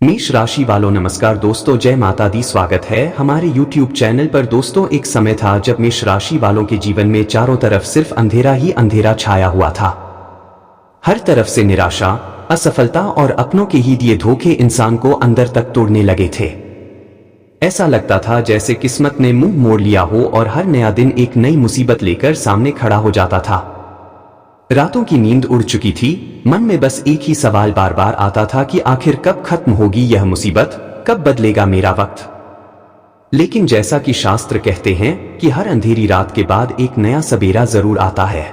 मेष राशि वालों नमस्कार दोस्तों, जय माता दी। स्वागत है हमारे YouTube चैनल पर। दोस्तों, एक समय था जब मेष राशि वालों के जीवन में चारों तरफ सिर्फ अंधेरा ही अंधेरा छाया हुआ था। हर तरफ से निराशा, असफलता और अपनों के ही दिए धोखे इंसान को अंदर तक तोड़ने लगे थे। ऐसा लगता था जैसे किस्मत ने मुंह मोड़ लिया हो और हर नया दिन एक नई मुसीबत लेकर सामने खड़ा हो जाता था। रातों की नींद उड़ चुकी थी, मन में बस एक ही सवाल बार बार आता था कि आखिर कब खत्म होगी यह मुसीबत, कब बदलेगा मेरा वक्त। लेकिन जैसा कि शास्त्र कहते हैं कि हर अंधेरी रात के बाद एक नया सवेरा जरूर आता है।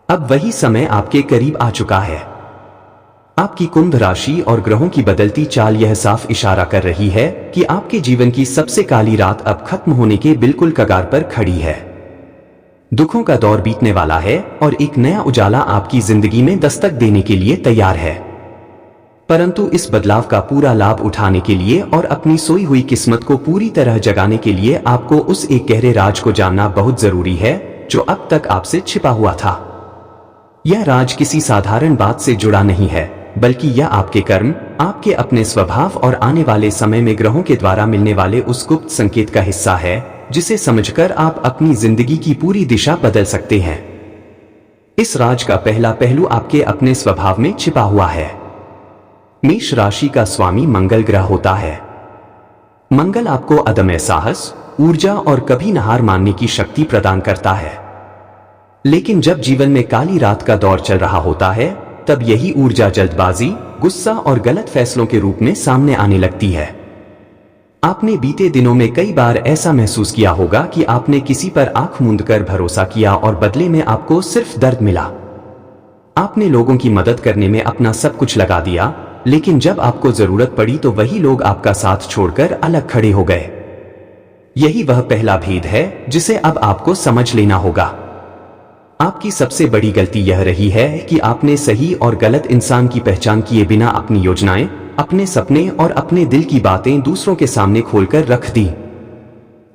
अब वही समय आपके करीब आ चुका है। आपकी कुंभ राशि और ग्रहों की बदलती चाल यह साफ इशारा कर रही है कि आपके जीवन की सबसे काली रात अब खत्म होने के बिल्कुल कगार पर खड़ी है। दुखों का दौर बीतने वाला है और एक नया उजाला आपकी जिंदगी में दस्तक देने के लिए तैयार है। परंतु इस बदलाव का पूरा लाभ उठाने के लिए और अपनी सोई हुई किस्मत को पूरी तरह जगाने के लिए आपको उस एक गहरे राज को जानना बहुत जरूरी है जो अब तक आपसे छिपा हुआ था। यह राज किसी साधारण बात से जुड़ा नहीं है, बल्कि यह आपके कर्म, आपके अपने स्वभाव और आने वाले समय में ग्रहों के द्वारा मिलने वाले उस गुप्त संकेत का हिस्सा है जिसे समझकर आप अपनी जिंदगी की पूरी दिशा बदल सकते हैं। इस राज का पहला पहलू आपके अपने स्वभाव में छिपा हुआ है। मेष राशि का स्वामी मंगल ग्रह होता है। मंगल आपको अदम्य साहस, ऊर्जा और कभी न हार मानने की शक्ति प्रदान करता है। लेकिन जब जीवन में काली रात का दौर चल रहा होता है, तब यही ऊर्जा जल्दबाजी, गुस्सा और गलत फैसलों के रूप में सामने आने लगती है। आपने बीते दिनों में कई बार ऐसा महसूस किया होगा कि आपने किसी पर आंख मूंद कर भरोसा किया और बदले में आपको सिर्फ दर्द मिला। आपने लोगों की मदद करने में अपना सब कुछ लगा दिया, लेकिन जब आपको जरूरत पड़ी तो वही लोग आपका साथ छोड़कर अलग खड़े हो गए। यही वह पहला भेद है जिसे अब आपको समझ लेना होगा। आपकी सबसे बड़ी गलती यह रही है कि आपने सही और गलत इंसान की पहचान किए बिना अपनी योजनाएं, अपने सपने और अपने दिल की बातें दूसरों के सामने खोलकर रख दी।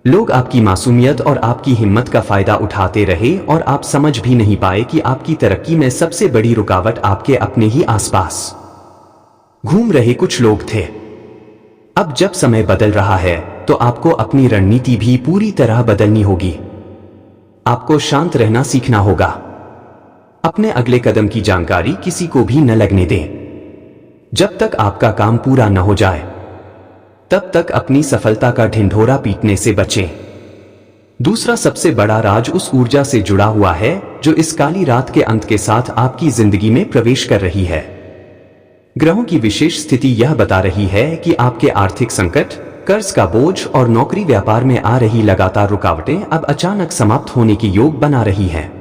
लोग आपकी मासूमियत और आपकी हिम्मत का फायदा उठाते रहे और आप समझ भी नहीं पाए कि आपकी तरक्की में सबसे बड़ी रुकावट आपके अपने ही आसपास घूम रहे कुछ लोग थे। अब जब समय बदल रहा है तो आपको अपनी रणनीति भी पूरी तरह बदलनी होगी। आपको शांत रहना सीखना होगा। अपने अगले कदम की जानकारी किसी को भी न लगने दें। जब तक आपका काम पूरा न हो जाए, तब तक अपनी सफलता का ढिंढोरा पीटने से बचें। दूसरा सबसे बड़ा राज उस ऊर्जा से जुड़ा हुआ है जो इस काली रात के अंत के साथ आपकी जिंदगी में प्रवेश कर रही है। ग्रहों की विशेष स्थिति यह बता रही है कि आपके आर्थिक संकट, कर्ज का बोझ और नौकरी व्यापार में आ रही लगातार रुकावटें अब अचानक समाप्त होने के योग बना रही हैं।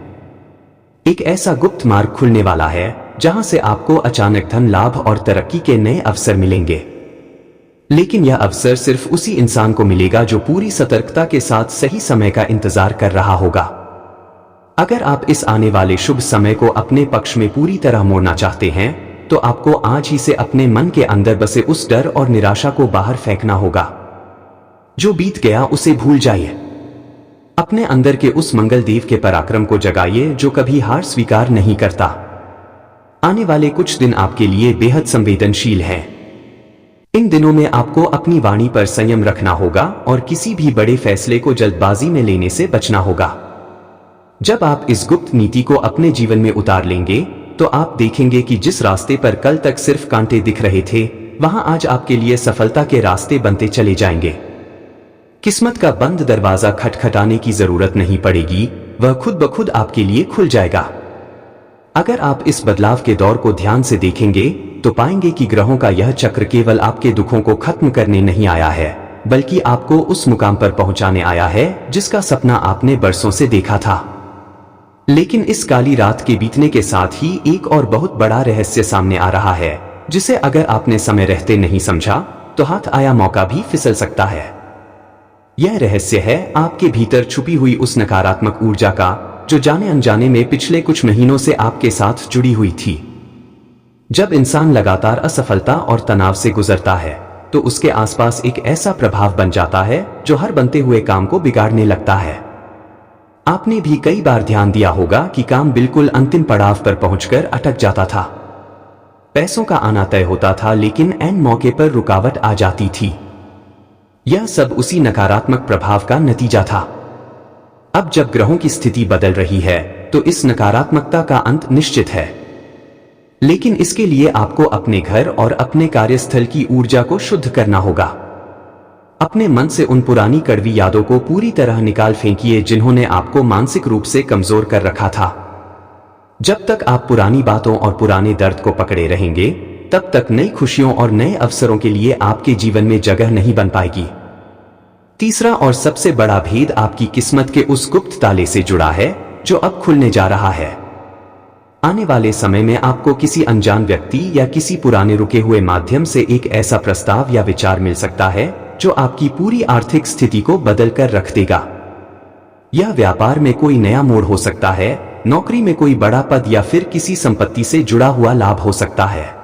एक ऐसा गुप्त मार्ग खुलने वाला है जहां से आपको अचानक धन लाभ और तरक्की के नए अवसर मिलेंगे। लेकिन यह अवसर सिर्फ उसी इंसान को मिलेगा जो पूरी सतर्कता के साथ सही समय का इंतजार कर रहा होगा। अगर आप इस आने वाले शुभ समय को अपने पक्ष में पूरी तरह मोड़ना चाहते हैं, तो आपको आज ही से अपने मन के अंदर बसे उस डर और निराशा को बाहर फेंकना होगा। जो बीत गया उसे भूल जाइए। अपने अंदर के उस मंगल देव के पराक्रम को जगाइए जो कभी हार स्वीकार नहीं करता। आने वाले कुछ दिन आपके लिए बेहद संवेदनशील हैं। इन दिनों में आपको अपनी वाणी पर संयम रखना होगा और किसी भी बड़े फैसले को जल्दबाजी में लेने से बचना होगा। जब आप इस गुप्त नीति को अपने जीवन में उतार लेंगे, तो आप देखेंगे कि जिस रास्ते पर कल तक सिर्फ कांटे दिख रहे थे, वहां आज आपके लिए सफलता के रास्ते बनते चले जाएंगे। किस्मत का बंद दरवाजा खटखटाने की जरूरत नहीं पड़ेगी, वह खुद ब खुद आपके लिए खुल जाएगा। अगर आप इस बदलाव के दौर को ध्यान से देखेंगे, तो पाएंगे कि ग्रहों का यह चक्र केवल आपके दुखों को खत्म करने नहीं आया है, बल्कि आपको उस मुकाम पर पहुंचाने आया है जिसका सपना आपने बरसों से देखा था। लेकिन इस काली रात के बीतने के साथ ही एक और बहुत बड़ा रहस्य सामने आ रहा है, जिसे अगर आपने समय रहते नहीं समझा, तो हाथ आया मौका भी फिसल सकता है। यह रहस्य है आपके भीतर छुपी हुई उस नकारात्मक ऊर्जा का, जो जाने अनजाने में पिछले कुछ महीनों से आपके साथ जुड़ी हुई थी। जब इंसान लगातार असफलता और तनाव से गुजरता है, तो उसके आसपास एक ऐसा प्रभाव बन जाता है जो हर बनते हुए काम को बिगाड़ने लगता है। आपने भी कई बार ध्यान दिया होगा कि काम बिल्कुल अंतिम पड़ाव पर पहुंचकर अटक जाता था। पैसों का आना तय होता था, लेकिन ऐन मौके पर रुकावट आ जाती थी। यह सब उसी नकारात्मक प्रभाव का नतीजा था। अब जब ग्रहों की स्थिति बदल रही है तो इस नकारात्मकता का अंत निश्चित है, लेकिन इसके लिए आपको अपने घर और अपने कार्यस्थल की ऊर्जा को शुद्ध करना होगा। अपने मन से उन पुरानी कड़वी यादों को पूरी तरह निकाल फेंकिए जिन्होंने आपको मानसिक रूप से कमजोर कर रखा था। जब तक आप पुरानी बातों और पुराने दर्द को पकड़े रहेंगे, तब तक नई खुशियों और नए अवसरों के लिए आपके जीवन में जगह नहीं बन पाएगी। तीसरा और सबसे बड़ा भेद आपकी किस्मत के उस गुप्त ताले से जुड़ा है जो अब खुलने जा रहा है। आने वाले समय में आपको किसी अनजान व्यक्ति या किसी पुराने रुके हुए माध्यम से एक ऐसा प्रस्ताव या विचार मिल सकता है जो आपकी पूरी आर्थिक स्थिति को बदल कर रख देगा। यह व्यापार में कोई नया मोड़ हो सकता है, नौकरी में कोई बड़ा पद या फिर किसी संपत्ति से जुड़ा हुआ लाभ हो सकता है।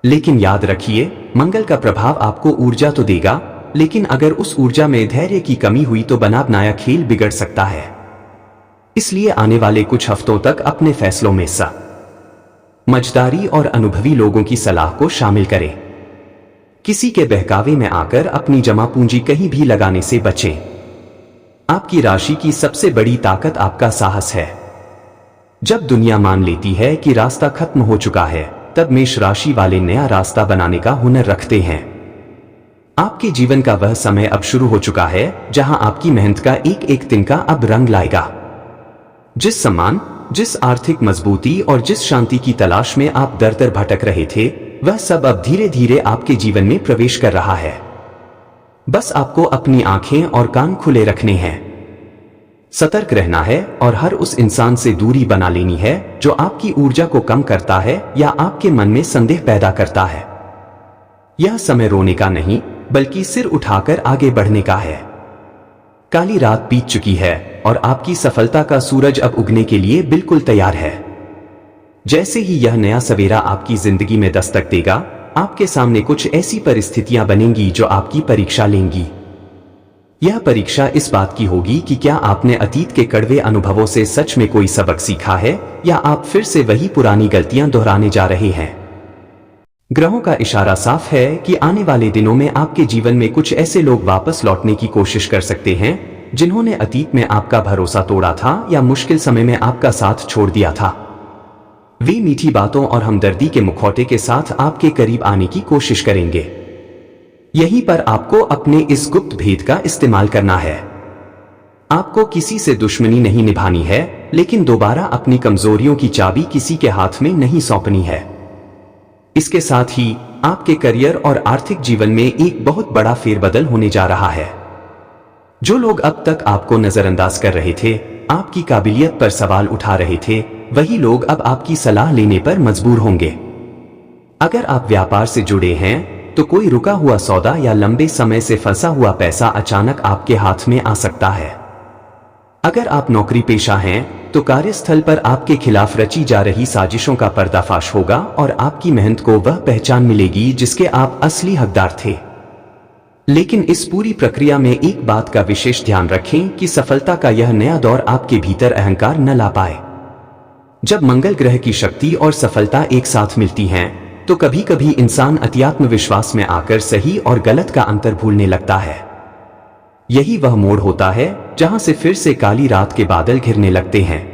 लेकिन याद रखिए, मंगल का प्रभाव आपको ऊर्जा तो देगा, लेकिन अगर उस ऊर्जा में धैर्य की कमी हुई तो बना बनाया खेल बिगड़ सकता है। इसलिए आने वाले कुछ हफ्तों तक अपने फैसलों में समझदारी और अनुभवी लोगों की सलाह को शामिल करें। किसी के बहकावे में आकर अपनी जमा पूंजी कहीं भी लगाने से बचें। आपकी राशि की सबसे बड़ी ताकत आपका साहस है। जब दुनिया मान लेती है कि रास्ता खत्म हो चुका है, तब मेष राशि वाले नया रास्ता बनाने का हुनर रखते हैं। आपके जीवन का वह समय अब शुरू हो चुका है जहां आपकी मेहनत का एक एक तिनका अब रंग लाएगा। जिस सम्मान, जिस आर्थिक मजबूती और जिस शांति की तलाश में आप दर दर भटक रहे थे, वह सब अब धीरे धीरे आपके जीवन में प्रवेश कर रहा है। बस आपको अपनी आंखें और कान खुले रखने हैं, सतर्क रहना है और हर उस इंसान से दूरी बना लेनी है जो आपकी ऊर्जा को कम करता है या आपके मन में संदेह पैदा करता है। यह समय रोने का नहीं, बल्कि सिर उठाकर आगे बढ़ने का है। काली रात बीत चुकी है और आपकी सफलता का सूरज अब उगने के लिए बिल्कुल तैयार है। जैसे ही यह नया सवेरा आपकी जिंदगी में दस्तक देगा, आपके सामने कुछ ऐसी परिस्थितियां बनेंगी जो आपकी परीक्षा लेंगी। यह परीक्षा इस बात की होगी कि क्या आपने अतीत के कड़वे अनुभवों से सच में कोई सबक सीखा है या आप फिर से वही पुरानी गलतियां दोहराने जा रहे हैं। ग्रहों का इशारा साफ है कि आने वाले दिनों में आपके जीवन में कुछ ऐसे लोग वापस लौटने की कोशिश कर सकते हैं जिन्होंने अतीत में आपका भरोसा तोड़ा था या मुश्किल समय में आपका साथ छोड़ दिया था। वे मीठी बातों और हमदर्दी के मुखौटे के साथ आपके करीब आने की कोशिश करेंगे। यहीं पर आपको अपने इस गुप्त भेद का इस्तेमाल करना है। आपको किसी से दुश्मनी नहीं निभानी है, लेकिन दोबारा अपनी कमजोरियों की चाबी किसी के हाथ में नहीं सौंपनी है। इसके साथ ही आपके करियर और आर्थिक जीवन में एक बहुत बड़ा फेरबदल होने जा रहा है। जो लोग अब तक आपको नजरअंदाज कर रहे थे, आपकी काबिलियत पर सवाल उठा रहे थे, वही लोग अब आपकी सलाह लेने पर मजबूर होंगे। अगर आप व्यापार से जुड़े हैं तो कोई रुका हुआ सौदा या लंबे समय से फंसा हुआ पैसा अचानक आपके हाथ में आ सकता है। अगर आप नौकरी पेशा हैं तो कार्यस्थल पर आपके खिलाफ रची जा रही साजिशों का पर्दाफाश होगा और आपकी मेहनत को वह पहचान मिलेगी जिसके आप असली हकदार थे। लेकिन इस पूरी प्रक्रिया में एक बात का विशेष ध्यान रखें कि सफलता का यह नया दौर आपके भीतर अहंकार न ला पाए। जब मंगल ग्रह की शक्ति और सफलता एक साथ मिलती हैं, तो कभी कभी इंसान अति आत्मविश्वास में आकर सही और गलत का अंतर भूलने लगता है। यही वह मोड़ होता है जहां से फिर से काली रात के बादल घिरने लगते हैं।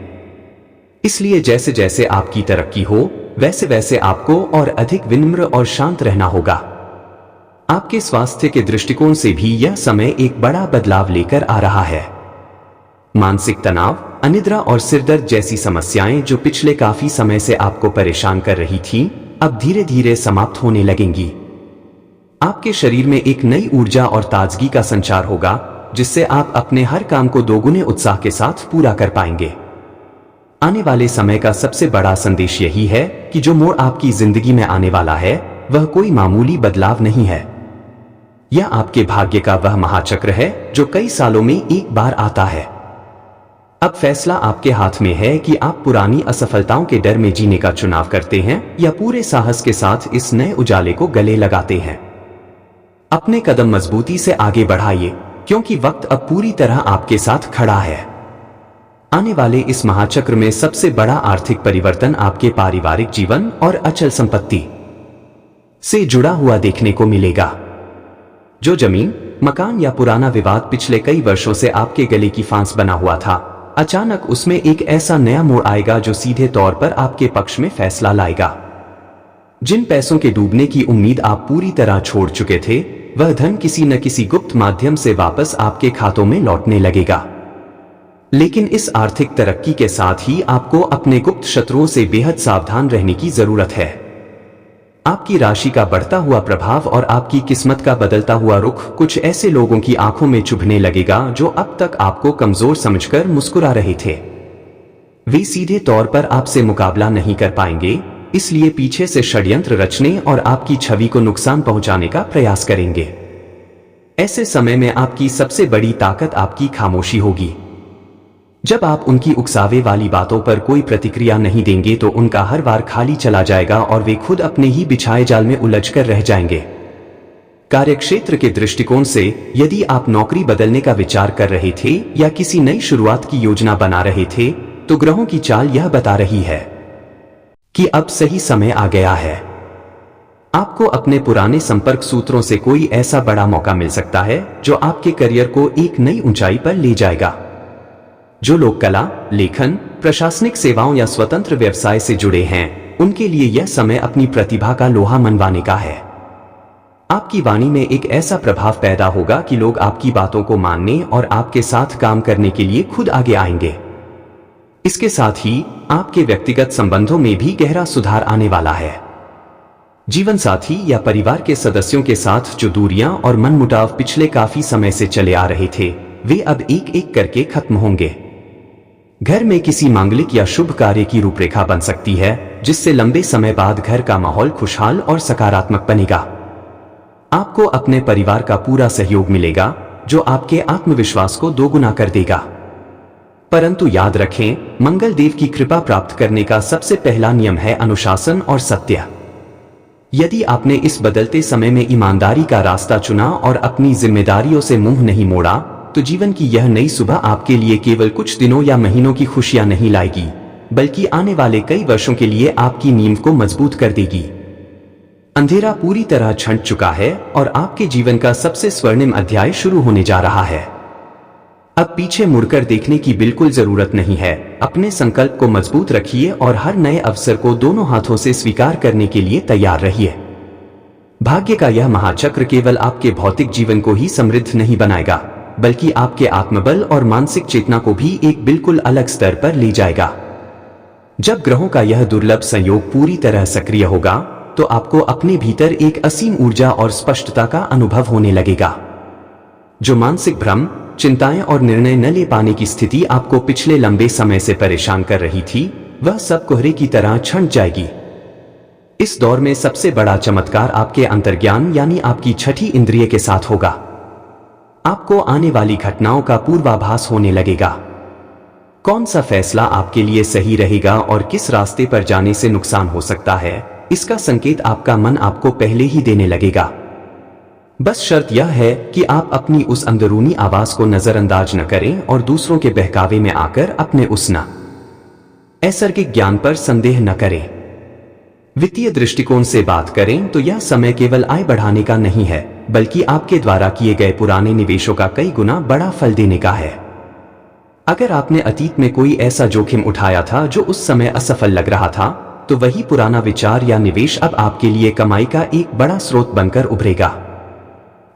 इसलिए जैसे जैसे आपकी तरक्की हो, वैसे वैसे आपको और अधिक विनम्र और शांत रहना होगा। आपके स्वास्थ्य के दृष्टिकोण से भी यह समय एक बड़ा बदलाव लेकर आ रहा है। मानसिक तनाव, अनिद्रा और सिरदर्द जैसी समस्याएं जो पिछले काफी समय से आपको परेशान कर रही थीं, अब धीरे धीरे समाप्त होने लगेंगी। आपके शरीर में एक नई ऊर्जा और ताजगी का संचार होगा, जिससे आप अपने हर काम को दोगुने उत्साह के साथ पूरा कर पाएंगे। आने वाले समय का सबसे बड़ा संदेश यही है कि जो मोड़ आपकी जिंदगी में आने वाला है, वह कोई मामूली बदलाव नहीं है। यह आपके भाग्य का वह महाचक्र है जो कई सालों में एक बार आता है। अब फैसला आपके हाथ में है कि आप पुरानी असफलताओं के डर में जीने का चुनाव करते हैं या पूरे साहस के साथ इस नए उजाले को गले लगाते हैं। अपने कदम मजबूती से आगे बढ़ाइए, क्योंकि वक्त अब पूरी तरह आपके साथ खड़ा है। आने वाले इस महाचक्र में सबसे बड़ा आर्थिक परिवर्तन आपके पारिवारिक जीवन और अचल संपत्ति से जुड़ा हुआ देखने को मिलेगा। जो जमीन, मकान या पुराना विवाद पिछले कई वर्षों से आपके गले की फांस बना हुआ था, अचानक उसमें एक ऐसा नया मोड़ आएगा जो सीधे तौर पर आपके पक्ष में फैसला लाएगा। जिन पैसों के डूबने की उम्मीद आप पूरी तरह छोड़ चुके थे, वह धन किसी न किसी गुप्त माध्यम से वापस आपके खातों में लौटने लगेगा। लेकिन इस आर्थिक तरक्की के साथ ही आपको अपने गुप्त शत्रुओं से बेहद सावधान रहने की जरूरत है। आपकी राशि का बढ़ता हुआ प्रभाव और आपकी किस्मत का बदलता हुआ रुख कुछ ऐसे लोगों की आंखों में चुभने लगेगा जो अब तक आपको कमजोर समझकर मुस्कुरा रहे थे। वे सीधे तौर पर आपसे मुकाबला नहीं कर पाएंगे, इसलिए पीछे से षड्यंत्र रचने और आपकी छवि को नुकसान पहुंचाने का प्रयास करेंगे। ऐसे समय में आपकी सबसे बड़ी ताकत आपकी खामोशी होगी। जब आप उनकी उकसावे वाली बातों पर कोई प्रतिक्रिया नहीं देंगे तो उनका हर बार खाली चला जाएगा और वे खुद अपने ही बिछाए जाल में उलझकर रह जाएंगे। कार्यक्षेत्र के दृष्टिकोण से, यदि आप नौकरी बदलने का विचार कर रहे थे या किसी नई शुरुआत की योजना बना रहे थे, तो ग्रहों की चाल यह बता रही है कि अब सही समय आ गया है। आपको अपने पुराने संपर्क सूत्रों से कोई ऐसा बड़ा मौका मिल सकता है जो आपके करियर को एक नई ऊंचाई पर ले जाएगा। जो लोग कला, लेखन, प्रशासनिक सेवाओं या स्वतंत्र व्यवसाय से जुड़े हैं, उनके लिए यह समय अपनी प्रतिभा का लोहा मनवाने का है। आपकी वाणी में एक ऐसा प्रभाव पैदा होगा कि लोग आपकी बातों को मानने और आपके साथ काम करने के लिए खुद आगे आएंगे। इसके साथ ही आपके व्यक्तिगत संबंधों में भी गहरा सुधार आने वाला है। जीवन साथी या परिवार के सदस्यों के साथ जो दूरियां और मनमुटाव पिछले काफी समय से चले आ रहे थे, वे अब एक एक करके खत्म होंगे। घर में किसी मांगलिक या शुभ कार्य की रूपरेखा बन सकती है, जिससे लंबे समय बाद घर का माहौल खुशहाल और सकारात्मक बनेगा। आपको अपने परिवार का पूरा सहयोग मिलेगा, जो आपके आत्मविश्वास को दोगुना कर देगा। परंतु याद रखें, मंगल देव की कृपा प्राप्त करने का सबसे पहला नियम है अनुशासन और सत्य। यदि आपने इस बदलते समय में ईमानदारी का रास्ता चुना और अपनी जिम्मेदारियों से मुंह नहीं मोड़ा, तो जीवन की यह नई सुबह आपके लिए केवल कुछ दिनों या महीनों की खुशियां नहीं लाएगी, बल्कि आने वाले कई वर्षों के लिए आपकी नींव को मजबूत कर देगी। अंधेरा पूरी तरह छंट चुका है और आपके जीवन का सबसे स्वर्णिम अध्याय शुरू होने जा रहा है। अब पीछे मुड़कर देखने की बिल्कुल जरूरत नहीं है। अपने संकल्प को मजबूत रखिए और हर नए अवसर को दोनों हाथों से स्वीकार करने के लिए तैयार रहिए। भाग्य का यह महाचक्र केवल आपके भौतिक जीवन को ही समृद्ध नहीं बनाएगा, बल्कि आपके आत्मबल और मानसिक चेतना को भी एक बिल्कुल अलग स्तर पर ले जाएगा। जब ग्रहों का यह दुर्लभ संयोग पूरी तरह सक्रिय होगा, तो आपको अपने भीतर एक असीम ऊर्जा और स्पष्टता का अनुभव होने लगेगा। जो मानसिक भ्रम, चिंताएं और निर्णय न ले पाने की स्थिति आपको पिछले लंबे समय से परेशान कर रही थी, वह सब कोहरे की तरह छंट जाएगी। इस दौर में सबसे बड़ा चमत्कार आपके अंतर्ज्ञान यानी आपकी छठी इंद्रिय के साथ होगा। आपको आने वाली घटनाओं का पूर्वाभास होने लगेगा। कौन सा फैसला आपके लिए सही रहेगा और किस रास्ते पर जाने से नुकसान हो सकता है, इसका संकेत आपका मन आपको पहले ही देने लगेगा। बस शर्त यह है कि आप अपनी उस अंदरूनी आवाज को नजरअंदाज न करें और दूसरों के बहकावे में आकर अपने उस नैसर्गिक ज्ञान पर संदेह न करें। वित्तीय दृष्टिकोण से बात करें तो यह समय केवल आय बढ़ाने का नहीं है, बल्कि आपके द्वारा किए गए पुराने निवेशों का कई गुना बड़ा फल देने का है। अगर आपने अतीत में कोई ऐसा जोखिम उठाया था जो उस समय असफल लग रहा था, तो वही पुराना विचार या निवेश अब आपके लिए कमाई का एक बड़ा स्रोत बनकर उभरेगा।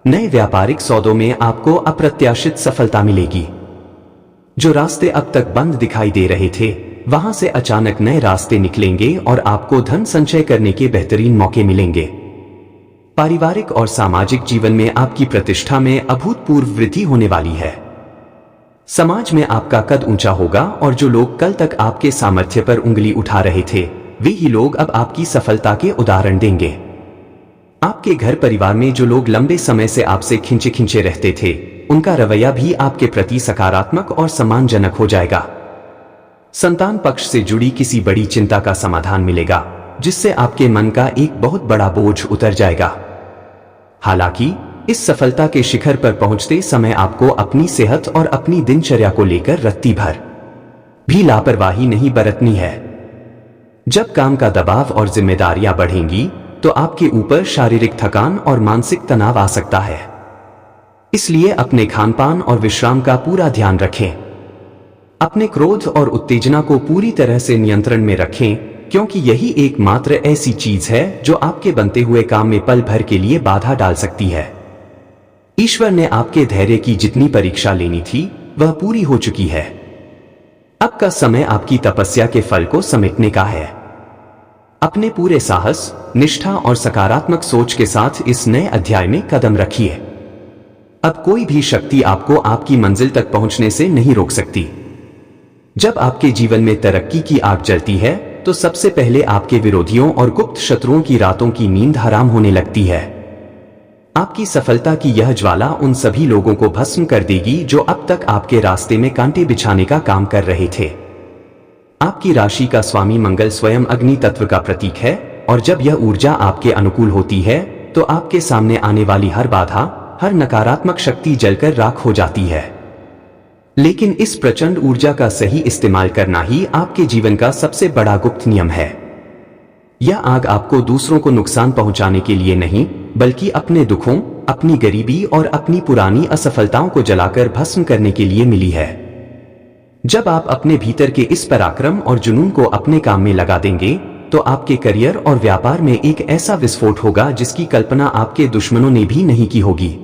नए व्यापारिक सौदों में आपको अप्रत्याशित सफलता मिलेगी। जो रास्ते अब तक बंद दिखाई दे रहे थे, वहां से अचानक नए रास्ते निकलेंगे और आपको धन संचय करने के बेहतरीन मौके मिलेंगे। पारिवारिक और सामाजिक जीवन में आपकी प्रतिष्ठा में अभूतपूर्व वृद्धि होने वाली है। समाज में आपका कद ऊंचा होगा और जो लोग कल तक आपके सामर्थ्य पर उंगली उठा रहे थे, वे ही लोग अब आपकी सफलता के उदाहरण देंगे। आपके घर परिवार में जो लोग लंबे समय से आपसे खिंचे खिंचे रहते थे, उनका रवैया भी आपके प्रति सकारात्मक और सम्मानजनक हो जाएगा। संतान पक्ष से जुड़ी किसी बड़ी चिंता का समाधान मिलेगा, जिससे आपके मन का एक बहुत बड़ा बोझ उतर जाएगा। हालांकि इस सफलता के शिखर पर पहुंचते समय आपको अपनी सेहत और अपनी दिनचर्या को लेकर रत्ती भर भी लापरवाही नहीं बरतनी है। जब काम का दबाव और जिम्मेदारियां बढ़ेंगी तो आपके ऊपर शारीरिक थकान और मानसिक तनाव आ सकता है। इसलिए अपने खानपान और विश्राम का पूरा ध्यान रखें। अपने क्रोध और उत्तेजना को पूरी तरह से नियंत्रण में रखें, क्योंकि यही एकमात्र ऐसी चीज है जो आपके बनते हुए काम में पल भर के लिए बाधा डाल सकती है। ईश्वर ने आपके धैर्य की जितनी परीक्षा लेनी थी वह पूरी हो चुकी है। अब का समय आपकी तपस्या के फल को समेटने का है। अपने पूरे साहस, निष्ठा और सकारात्मक सोच के साथ इस नए अध्याय में कदम रखिए। अब कोई भी शक्ति आपको आपकी मंजिल तक पहुंचने से नहीं रोक सकती। जब आपके जीवन में तरक्की की आग जलती है तो सबसे पहले आपके विरोधियों और गुप्त शत्रुओं की रातों की नींद हराम होने लगती है। आपकी सफलता की यह ज्वाला उन सभी लोगों को भस्म कर देगी जो अब तक आपके रास्ते में कांटे बिछाने का काम कर रहे थे। आपकी राशि का स्वामी मंगल स्वयं अग्नि तत्व का प्रतीक है, और जब यह ऊर्जा आपके अनुकूल होती है तो आपके सामने आने वाली हर बाधा, हर नकारात्मक शक्ति जलकर राख हो जाती है। लेकिन इस प्रचंड ऊर्जा का सही इस्तेमाल करना ही आपके जीवन का सबसे बड़ा गुप्त नियम है। यह आग आपको दूसरों को नुकसान पहुंचाने के लिए नहीं, बल्कि अपने दुखों, अपनी गरीबी और अपनी पुरानी असफलताओं को जलाकर भस्म करने के लिए मिली है। जब आप अपने भीतर के इस पराक्रम और जुनून को अपने काम में लगा देंगे तो आपके करियर और व्यापार में एक ऐसा विस्फोट होगा जिसकी कल्पना आपके दुश्मनों ने भी नहीं की होगी।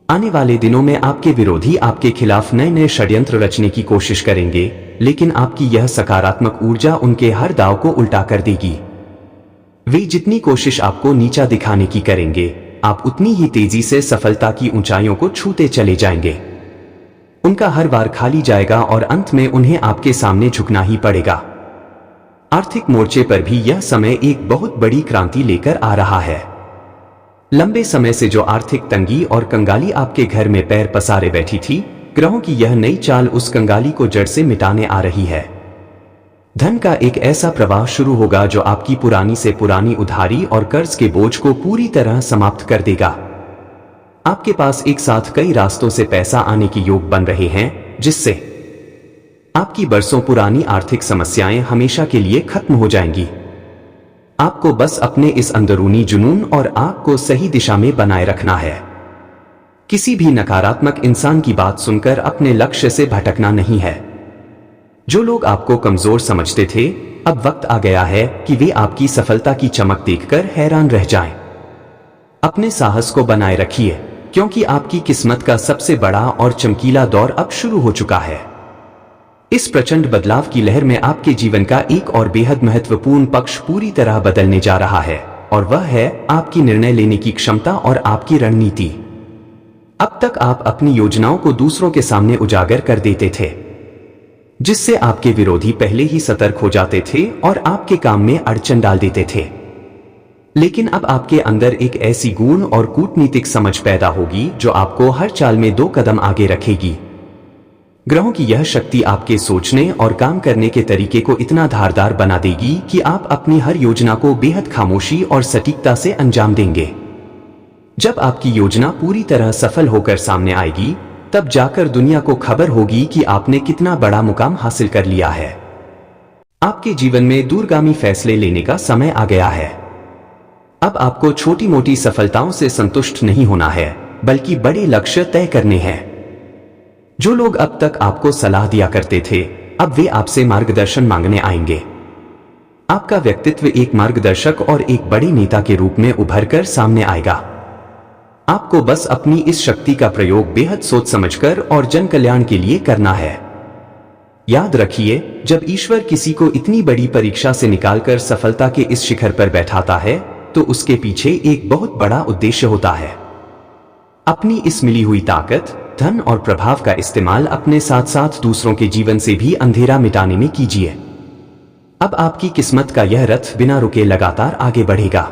आने वाले दिनों में आपके विरोधी आपके खिलाफ नए नए षड्यंत्र रचने की कोशिश करेंगे, लेकिन आपकी यह सकारात्मक ऊर्जा उनके हर दांव को उल्टा कर देगी। वे जितनी कोशिश आपको नीचा दिखाने की करेंगे, आप उतनी ही तेजी से सफलता की ऊंचाइयों को छूते चले जाएंगे। उनका हर वार खाली जाएगा और अंत में उन्हें आपके सामने झुकना ही पड़ेगा। आर्थिक मोर्चे पर भी यह समय एक बहुत बड़ी क्रांति लेकर आ रहा है। लंबे समय से जो आर्थिक तंगी और कंगाली आपके घर में पैर पसारे बैठी थी, ग्रहों की यह नई चाल उस कंगाली को जड़ से मिटाने आ रही है। धन का एक ऐसा प्रवाह शुरू होगा जो आपकी पुरानी से पुरानी उधारी और कर्ज के बोझ को पूरी तरह समाप्त कर देगा। आपके पास एक साथ कई रास्तों से पैसा आने के योग बन रहे हैं, जिससे आपकी बरसों पुरानी आर्थिक समस्याएं हमेशा के लिए खत्म हो जाएंगी। आपको बस अपने इस अंदरूनी जुनून और आग को सही दिशा में बनाए रखना है। किसी भी नकारात्मक इंसान की बात सुनकर अपने लक्ष्य से भटकना नहीं है। जो लोग आपको कमजोर समझते थे, अब वक्त आ गया है कि वे आपकी सफलता की चमक देखकर हैरान रह जाएं। अपने साहस को बनाए रखिए, क्योंकि आपकी किस्मत का सबसे बड़ा और चमकीला दौर अब शुरू हो चुका है। इस प्रचंड बदलाव की लहर में आपके जीवन का एक और बेहद महत्वपूर्ण पक्ष पूरी तरह बदलने जा रहा है, और वह है आपकी निर्णय लेने की क्षमता और आपकी रणनीति। अब तक आप अपनी योजनाओं को दूसरों के सामने उजागर कर देते थे, जिससे आपके विरोधी पहले ही सतर्क हो जाते थे और आपके काम में अड़चन डाल देते थे। लेकिन अब आपके अंदर एक ऐसी गूढ़ और कूटनीतिक समझ पैदा होगी जो आपको हर चाल में 2 कदम आगे रखेगी। ग्रहों की यह शक्ति आपके सोचने और काम करने के तरीके को इतना धारदार बना देगी कि आप अपनी हर योजना को बेहद खामोशी और सटीकता से अंजाम देंगे। जब आपकी योजना पूरी तरह सफल होकर सामने आएगी, तब जाकर दुनिया को खबर होगी कि आपने कितना बड़ा मुकाम हासिल कर लिया है। आपके जीवन में दूरगामी फैसले लेने का समय आ गया है। अब आपको छोटी मोटी सफलताओं से संतुष्ट नहीं होना है, बल्कि बड़े लक्ष्य तय करने हैं। जो लोग अब तक आपको सलाह दिया करते थे, अब वे आपसे मार्गदर्शन मांगने आएंगे। आपका व्यक्तित्व एक मार्गदर्शक और एक बड़े नेता के रूप में उभरकर सामने आएगा। आपको बस अपनी इस शक्ति का प्रयोग बेहद सोच समझकर और जन कल्याण के लिए करना है। याद रखिए, जब ईश्वर किसी को इतनी बड़ी परीक्षा से निकालकर सफलता के इस शिखर पर बैठाता है, तो उसके पीछे एक बहुत बड़ा उद्देश्य होता है। अपनी इस मिली हुई ताकत, धन और प्रभाव का इस्तेमाल अपने साथ साथ दूसरों के जीवन से भी अंधेरा मिटाने में कीजिए। अब आपकी किस्मत का यह रथ बिना रुके लगातार आगे बढ़ेगा।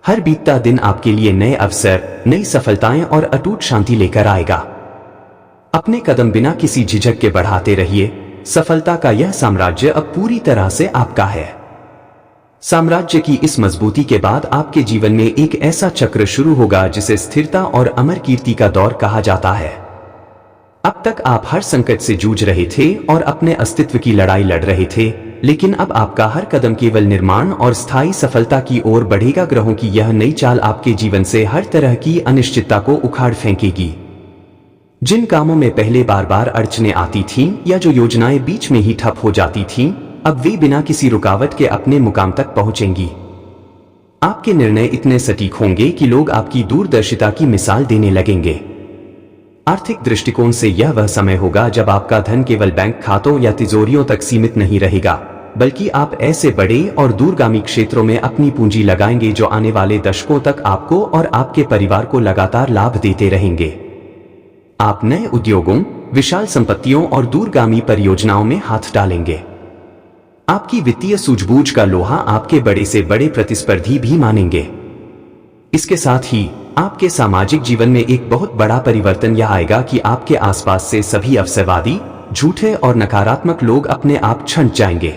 हर बीतता दिन आपके लिए नए अवसर, नई सफलताएं और अटूट शांति लेकर आएगा। अपने कदम बिना किसी झिझक के बढ़ाते रहिए। सफलता का यह साम्राज्य अब पूरी तरह से आपका है। साम्राज्य की इस मजबूती के बाद आपके जीवन में एक ऐसा चक्र शुरू होगा जिसे स्थिरता और अमर कीर्ति का दौर कहा जाता है। अब तक आप हर संकट से जूझ रहे थे और अपने अस्तित्व की लड़ाई लड़ रहे थे, लेकिन अब आपका हर कदम केवल निर्माण और स्थायी सफलता की ओर बढ़ेगा। ग्रहों की यह नई चाल आपके जीवन से हर तरह की अनिश्चितता को उखाड़ फेंकेगी। जिन कामों में पहले बार बार अड़चनें आती थीं या जो योजनाएं बीच में ही ठप हो जाती थीं, अब वे बिना किसी रुकावट के अपने मुकाम तक पहुंचेंगी। आपके निर्णय इतने सटीक होंगे कि लोग आपकी दूरदर्शिता की मिसाल देने लगेंगे। आर्थिक दृष्टिकोण से यह वह समय होगा जब आपका धन केवल बैंक खातों या तिजोरियों तक सीमित नहीं रहेगा, बल्कि आप ऐसे बड़े और दूरगामी क्षेत्रों में अपनी पूंजी लगाएंगे जो आने वाले दशकों तक आपको और आपके परिवार को लगातार लाभ देते रहेंगे। आप नए उद्योगों, विशाल संपत्तियों और दूरगामी परियोजनाओं में हाथ डालेंगे। आपकी वित्तीय सूझबूझ का लोहा आपके बड़े से बड़े प्रतिस्पर्धी भी मानेंगे। इसके साथ ही आपके सामाजिक जीवन में एक बहुत बड़ा परिवर्तन यह आएगा कि आपके आसपास से सभी अवसरवादी, झूठे और नकारात्मक लोग अपने आप छंट जाएंगे।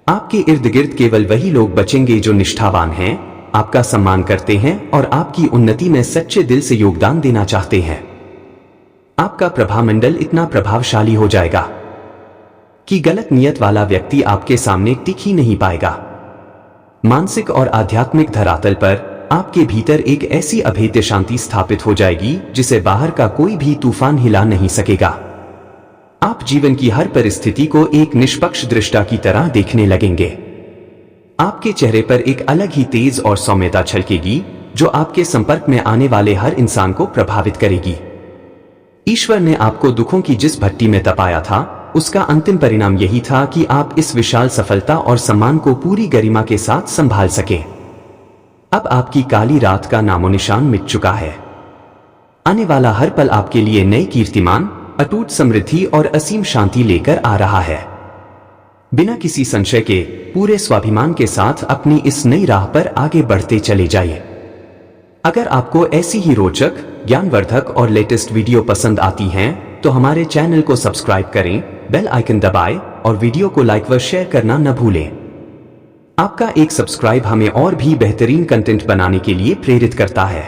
आपके इर्द गिर्द केवल वही लोग बचेंगे जो निष्ठावान हैं, आपका सम्मान करते हैं और आपकी उन्नति में सच्चे दिल से योगदान देना चाहते हैं। आपका प्रभामंडल इतना प्रभावशाली हो जाएगा कि गलत नियत वाला व्यक्ति आपके सामने टिक ही नहीं पाएगा। मानसिक और आध्यात्मिक धरातल पर आपके भीतर एक ऐसी अभेद्य शांति स्थापित हो जाएगी जिसे बाहर का कोई भी तूफान हिला नहीं सकेगा। आप जीवन की हर परिस्थिति को एक निष्पक्ष दृष्टा की तरह देखने लगेंगे। आपके चेहरे पर एक अलग ही तेज और सौम्यता छलकेगी जो आपके संपर्क में आने वाले हर इंसान को प्रभावित करेगी। ईश्वर ने आपको दुखों की जिस भट्टी में तपाया था, उसका अंतिम परिणाम यही था कि आप इस विशाल सफलता और सम्मान को पूरी गरिमा के साथ संभाल सकें। अब आपकी काली रात का नामोनिशान मिट चुका है। आने वाला हर पल आपके लिए नई कीर्तिमान, अटूट समृद्धि और असीम शांति लेकर आ रहा है। बिना किसी संशय के पूरे स्वाभिमान के साथ अपनी इस नई राह पर आगे बढ़ते चले जाइए। अगर आपको ऐसी ही रोचक, ज्ञानवर्धक और लेटेस्ट वीडियो पसंद आती हैं, तो हमारे चैनल को सब्सक्राइब करें, बेल आइकन दबाएं और वीडियो को लाइक व शेयर करना न भूलें। आपका एक सब्सक्राइब हमें और भी बेहतरीन कंटेंट बनाने के लिए प्रेरित करता है।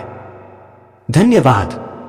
धन्यवाद।